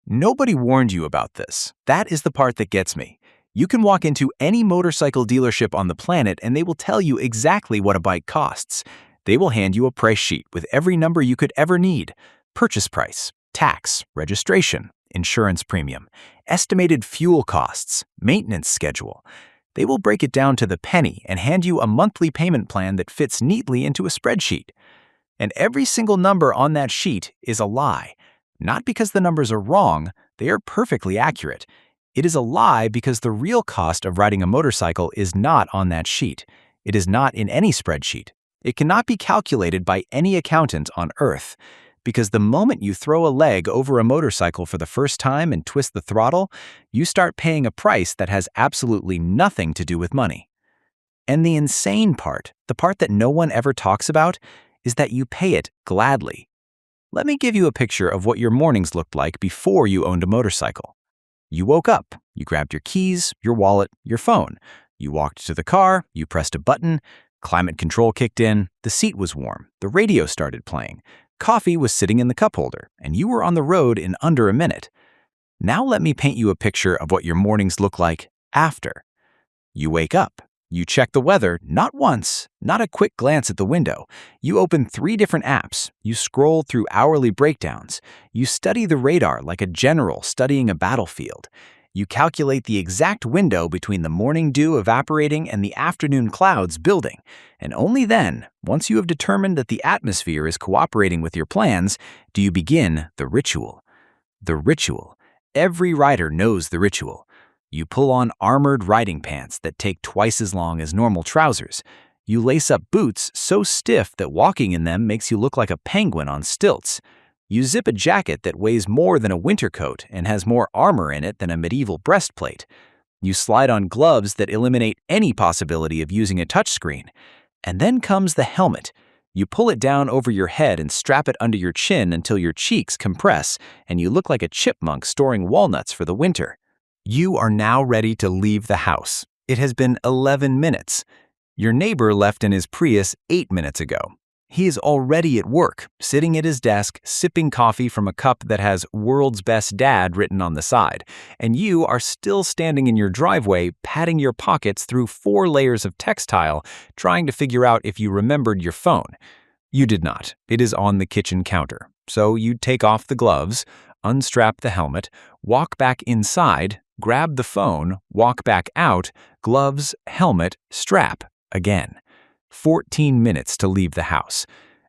Nobody warned you about this. That is the part that gets me. You can walk into any motorcycle dealership on the planet and they will tell you exactly what a bike costs. They will hand you a price sheet with every number you could ever need: purchase price, tax, registration, insurance premium, estimated fuel costs, maintenance schedule. They will break it down to the penny and hand you a monthly payment plan that fits neatly into a spreadsheet. And every single number on that sheet is a lie. Not because the numbers are wrong, they are perfectly accurate. It is a lie because the real cost of riding a motorcycle is not on that sheet. It is not in any spreadsheet. It cannot be calculated by any accountant on earth. Because the moment you throw a leg over a motorcycle for the first time and twist the throttle, you start paying a price that has absolutely nothing to do with money. And the insane part, the part that no one ever talks about, is that you pay it gladly. Let me give you a picture of what your mornings looked like before you owned a motorcycle. You woke up, you grabbed your keys, your wallet, your phone. You walked to the car, you pressed a button, climate control kicked in, the seat was warm, the radio started playing, coffee was sitting in the cup holder, and you were on the road in under a minute. Now let me paint you a picture of what your mornings look like after. You wake up. You check the weather, not once, not a quick glance at the window. You open 3 different apps. You scroll through hourly breakdowns. You study the radar like a general studying a battlefield. You calculate the exact window between the morning dew evaporating and the afternoon clouds building. And only then, once you have determined that the atmosphere is cooperating with your plans, do you begin the ritual. The ritual. Every rider knows the ritual. You pull on armored riding pants that take twice as long as normal trousers. You lace up boots so stiff that walking in them makes you look like a penguin on stilts. You zip a jacket that weighs more than a winter coat and has more armor in it than a medieval breastplate. You slide on gloves that eliminate any possibility of using a touchscreen. And then comes the helmet. You pull it down over your head and strap it under your chin until your cheeks compress and you look like a chipmunk storing walnuts for the winter. You are now ready to leave the house. It has been 11 minutes. Your neighbor left in his Prius 8 minutes ago. He is already at work, sitting at his desk, sipping coffee from a cup that has "World's Best Dad" written on the side, and you are still standing in your driveway, patting your pockets through 4 layers of textile, trying to figure out if you remembered your phone. You did not. It is on the kitchen counter. So you take off the gloves, unstrap the helmet, walk back inside, grab the phone, walk back out, gloves, helmet, strap, again. 14 minutes to leave the house.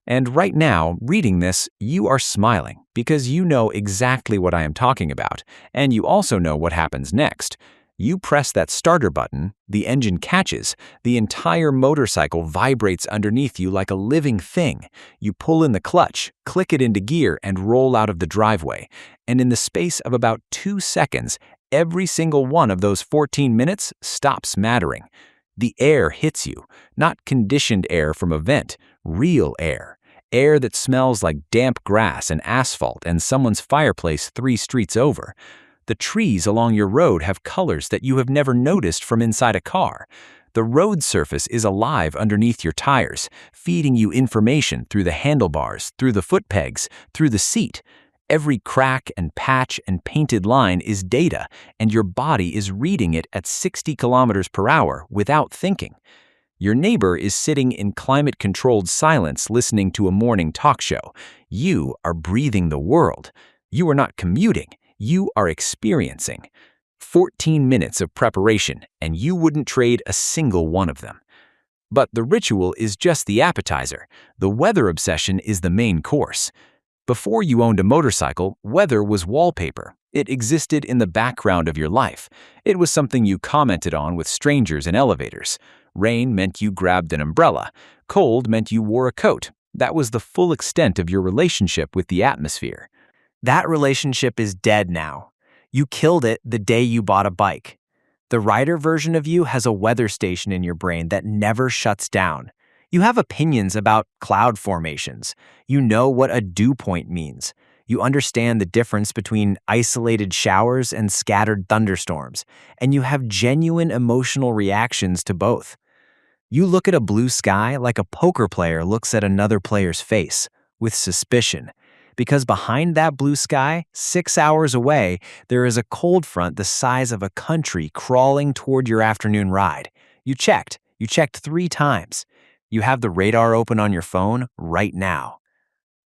And right now, reading this, you are smiling because you know exactly what I am talking about, and you also know what happens next. You press that starter button, the engine catches, the entire motorcycle vibrates underneath you like a living thing. You pull in the clutch, click it into gear, and roll out of the driveway. And in the space of about 2 seconds, every single one of those 14 minutes stops mattering. The air hits you, not conditioned air from a vent, real air. Air that smells like damp grass and asphalt and someone's fireplace 3 streets over. The trees along your road have colors that you have never noticed from inside a car. The road surface is alive underneath your tires, feeding you information through the handlebars, through the foot pegs, through the seat. Every crack and patch and painted line is data, and your body is reading it at 60 kilometers per hour without thinking. Your neighbor is sitting in climate-controlled silence listening to a morning talk show. You are breathing the world. You are not commuting. You are experiencing. 14 minutes of preparation, and you wouldn't trade a single one of them. But the ritual is just the appetizer. The weather obsession is the main course. Before you owned a motorcycle, weather was wallpaper. It existed in the background of your life. It was something you commented on with strangers in elevators. Rain meant you grabbed an umbrella. Cold meant you wore a coat. That was the full extent of your relationship with the atmosphere. That relationship is dead now. You killed it the day you bought a bike. The rider version of you has a weather station in your brain that never shuts down. You have opinions about cloud formations. You know what a dew point means. You understand the difference between isolated showers and scattered thunderstorms, and you have genuine emotional reactions to both. You look at a blue sky like a poker player looks at another player's face, with suspicion. Because behind that blue sky, 6 hours away, there is a cold front the size of a country crawling toward your afternoon ride. You checked. You checked 3 times. You have the radar open on your phone right now.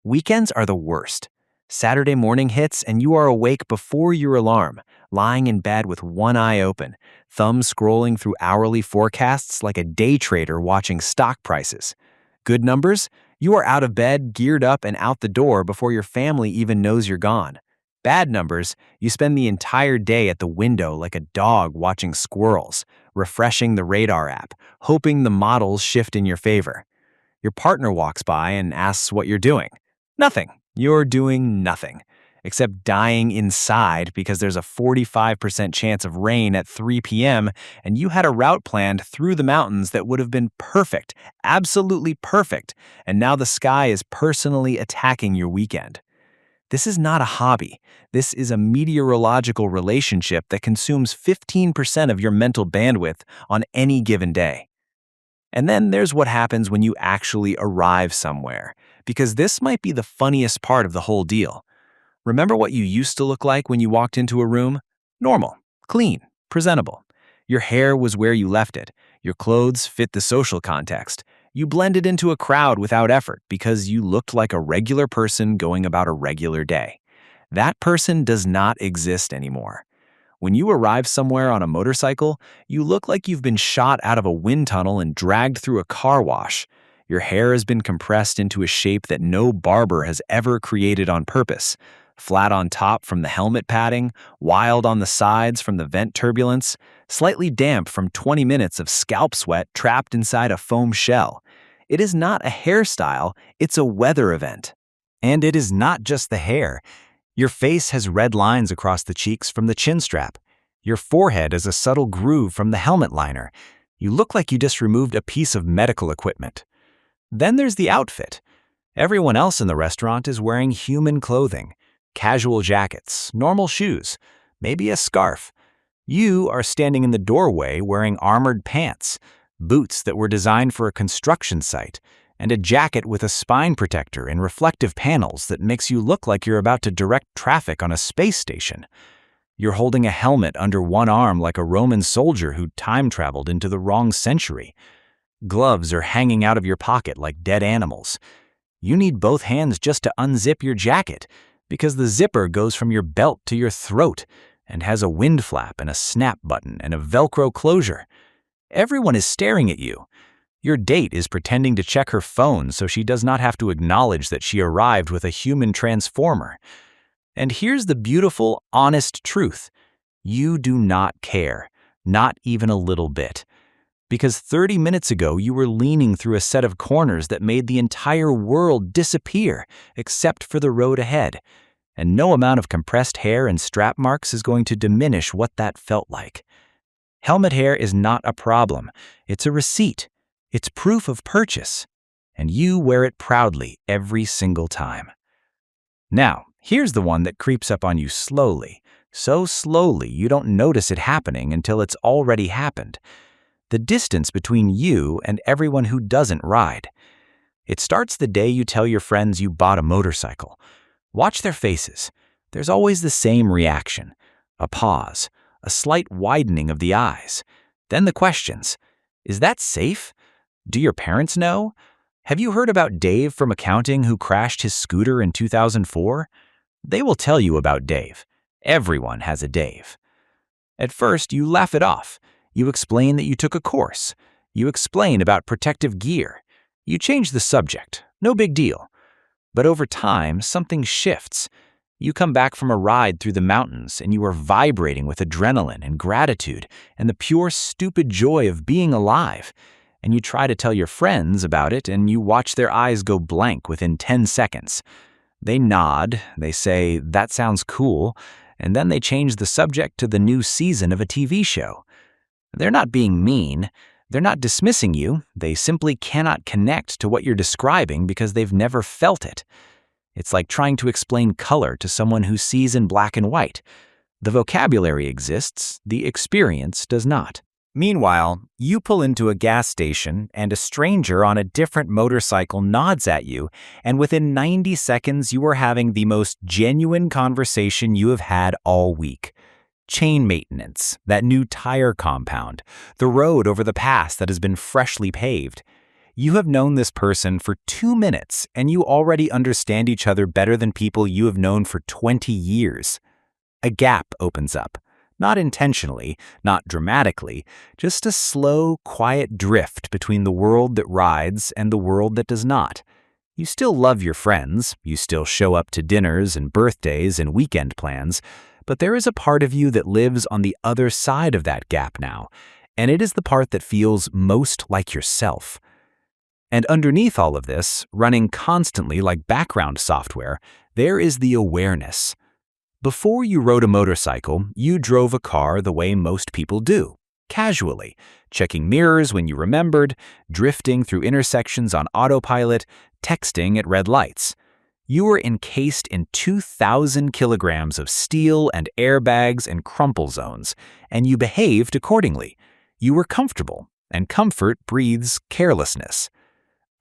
Weekends are the worst. Saturday morning hits and you are awake before your alarm, lying in bed with one eye open, thumb scrolling through hourly forecasts like a day trader watching stock prices. Good numbers? You are out of bed, geared up, and out the door before your family even knows you're gone. Bad numbers? You spend the entire day at the window like a dog watching squirrels, refreshing the radar app, hoping the models shift in your favor. Your partner walks by and asks what you're doing. Nothing. You're doing nothing, except dying inside because there's a 45% chance of rain at 3 p.m. and you had a route planned through the mountains that would have been perfect, absolutely perfect, and now the sky is personally attacking your weekend. This is not a hobby. This is a meteorological relationship that consumes 15% of your mental bandwidth on any given day. And then there's what happens when you actually arrive somewhere, because this might be the funniest part of the whole deal. Remember what you used to look like when you walked into a room? Normal, clean, presentable. Your hair was where you left it. Your clothes fit the social context. You blended into a crowd without effort because you looked like a regular person going about a regular day. That person does not exist anymore. When you arrive somewhere on a motorcycle, you look like you've been shot out of a wind tunnel and dragged through a car wash. Your hair has been compressed into a shape that no barber has ever created on purpose. Flat on top from the helmet padding, wild on the sides from the vent turbulence, slightly damp from 20 minutes of scalp sweat trapped inside a foam shell. It is not a hairstyle, it's a weather event. And it is not just the hair. Your face has red lines across the cheeks from the chin strap. Your forehead is a subtle groove from the helmet liner. You look like you just removed a piece of medical equipment. Then there's the outfit. Everyone else in the restaurant is wearing human clothing. Casual jackets, normal shoes, maybe a scarf. You are standing in the doorway wearing armored pants, boots that were designed for a construction site, and a jacket with a spine protector and reflective panels that makes you look like you're about to direct traffic on a space station. You're holding a helmet under one arm like a Roman soldier who time-traveled into the wrong century. Gloves are hanging out of your pocket like dead animals. You need both hands just to unzip your jacket, because the zipper goes from your belt to your throat and has a wind flap and a snap button and a Velcro closure. Everyone is staring at you. Your date is pretending to check her phone so she does not have to acknowledge that she arrived with a human transformer. And here's the beautiful, honest truth. You do not care, not even a little bit. Because 30 minutes ago you were leaning through a set of corners that made the entire world disappear except for the road ahead. And no amount of compressed hair and strap marks is going to diminish what that felt like. Helmet hair is not a problem. It's a receipt. It's proof of purchase. And you wear it proudly every single time. Now, here's the one that creeps up on you slowly. So slowly you don't notice it happening until it's already happened. The distance between you and everyone who doesn't ride. It starts the day you tell your friends you bought a motorcycle. Watch their faces. There's always the same reaction. A pause, a slight widening of the eyes. Then the questions. Is that safe? Do your parents know? Have you heard about Dave from accounting who crashed his scooter in 2004? They will tell you about Dave. Everyone has a Dave. At first, you laugh it off. You explain that you took a course. You explain about protective gear. You change the subject. No big deal. But over time, something shifts. You come back from a ride through the mountains and you are vibrating with adrenaline and gratitude and the pure, stupid joy of being alive. And you try to tell your friends about it and you watch their eyes go blank within 10 seconds. They nod, they say, "That sounds cool," and then they change the subject to the new season of a TV show. They're not being mean. They're not dismissing you. They simply cannot connect to what you're describing because they've never felt it. It's like trying to explain color to someone who sees in black and white. The vocabulary exists, the experience does not. Meanwhile, you pull into a gas station and a stranger on a different motorcycle nods at you, and within 90 seconds you are having the most genuine conversation you have had all week. Chain maintenance, that new tire compound, the road over the pass that has been freshly paved. You have known this person for 2 minutes and you already understand each other better than people you have known for 20 years. A gap opens up. Not intentionally, not dramatically, just a slow, quiet drift between the world that rides and the world that does not. You still love your friends, you still show up to dinners and birthdays and weekend plans, but there is a part of you that lives on the other side of that gap now, and it is the part that feels most like yourself. And underneath all of this, running constantly like background software, there is the awareness. Before you rode a motorcycle, you drove a car the way most people do, casually, checking mirrors when you remembered, drifting through intersections on autopilot, texting at red lights. You were encased in 2,000 kilograms of steel and airbags and crumple zones, and you behaved accordingly. You were comfortable, and comfort breeds carelessness.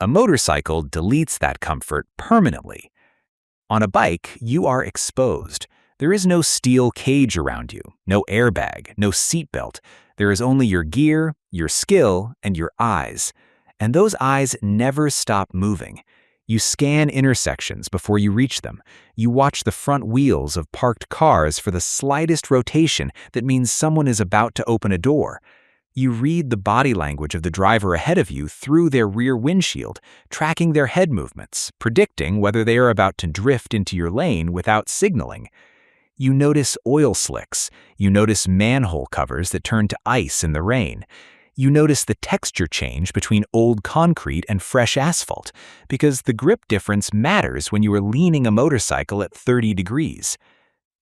A motorcycle deletes that comfort permanently. On a bike, you are exposed. There is no steel cage around you, no airbag, no seatbelt. There is only your gear, your skill, and your eyes. And those eyes never stop moving. You scan intersections before you reach them. You watch the front wheels of parked cars for the slightest rotation that means someone is about to open a door. You read the body language of the driver ahead of you through their rear windshield, tracking their head movements, predicting whether they are about to drift into your lane without signaling. You notice oil slicks. You notice manhole covers that turn to ice in the rain. You notice the texture change between old concrete and fresh asphalt, because the grip difference matters when you are leaning a motorcycle at 30 degrees.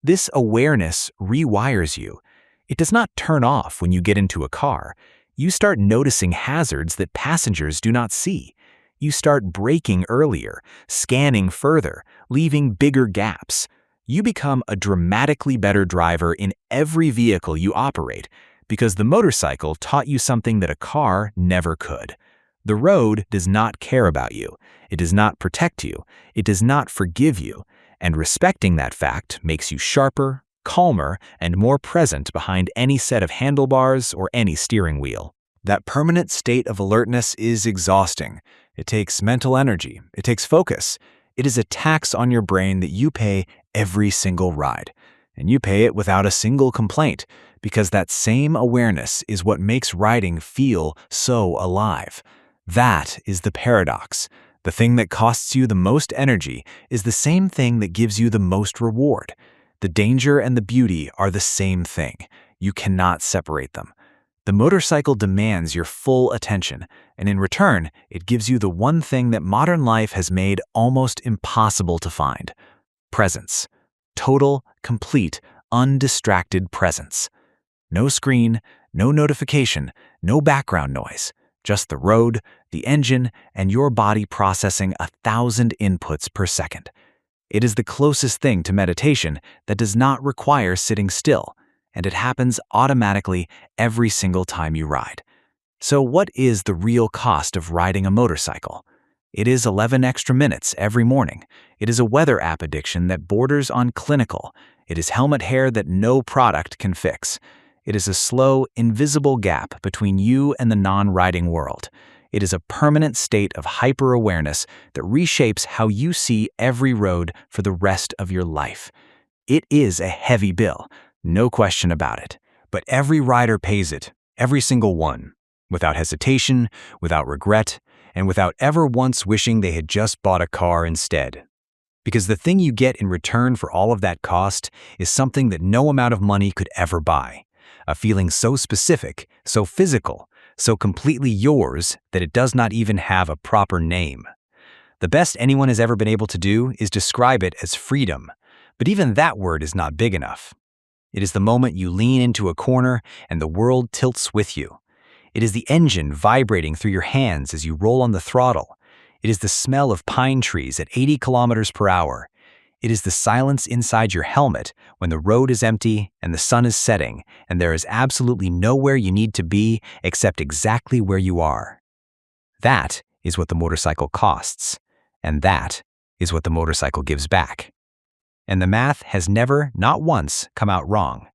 This awareness rewires you. It does not turn off when you get into a car. You start noticing hazards that passengers do not see. You start braking earlier, scanning further, leaving bigger gaps. You become a dramatically better driver in every vehicle you operate because the motorcycle taught you something that a car never could. The road does not care about you. It does not protect you. It does not forgive you. And respecting that fact makes you sharper, calmer, and more present behind any set of handlebars or any steering wheel. That permanent state of alertness is exhausting. It takes mental energy. It takes focus. It is a tax on your brain that you pay every single ride. And you pay it without a single complaint, because that same awareness is what makes riding feel so alive. That is the paradox. The thing that costs you the most energy is the same thing that gives you the most reward. The danger and the beauty are the same thing. You cannot separate them. The motorcycle demands your full attention, and in return, it gives you the one thing that modern life has made almost impossible to find: presence. Total, complete, undistracted presence. No screen, no notification, no background noise. Just the road, the engine, and your body processing 1,000 inputs per second. It is the closest thing to meditation that does not require sitting still, and it happens automatically every single time you ride. So what is the real cost of riding a motorcycle? It is 11 extra minutes every morning. It is a weather app addiction that borders on clinical. It is helmet hair that no product can fix. It is a slow, invisible gap between you and the non-riding world. It is a permanent state of hyper-awareness that reshapes how you see every road for the rest of your life. It is a heavy bill, no question about it. But every rider pays it, every single one, without hesitation, without regret, and without ever once wishing they had just bought a car instead. Because the thing you get in return for all of that cost is something that no amount of money could ever buy. A feeling so specific, so physical, so completely yours that it does not even have a proper name. The best anyone has ever been able to do is describe it as freedom, but even that word is not big enough. It is the moment you lean into a corner and the world tilts with you. It is the engine vibrating through your hands as you roll on the throttle. It is the smell of pine trees at 80 kilometers per hour. It is the silence inside your helmet when the road is empty and the sun is setting and there is absolutely nowhere you need to be except exactly where you are. That is what the motorcycle costs, and that is what the motorcycle gives back. And the math has never, not once, come out wrong.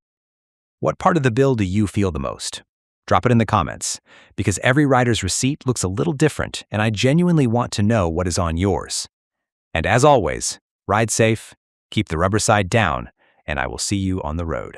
What part of the bill do you feel the most? Drop it in the comments, because every rider's receipt looks a little different, and I genuinely want to know what is on yours. And as always, ride safe, keep the rubber side down, and I will see you on the road.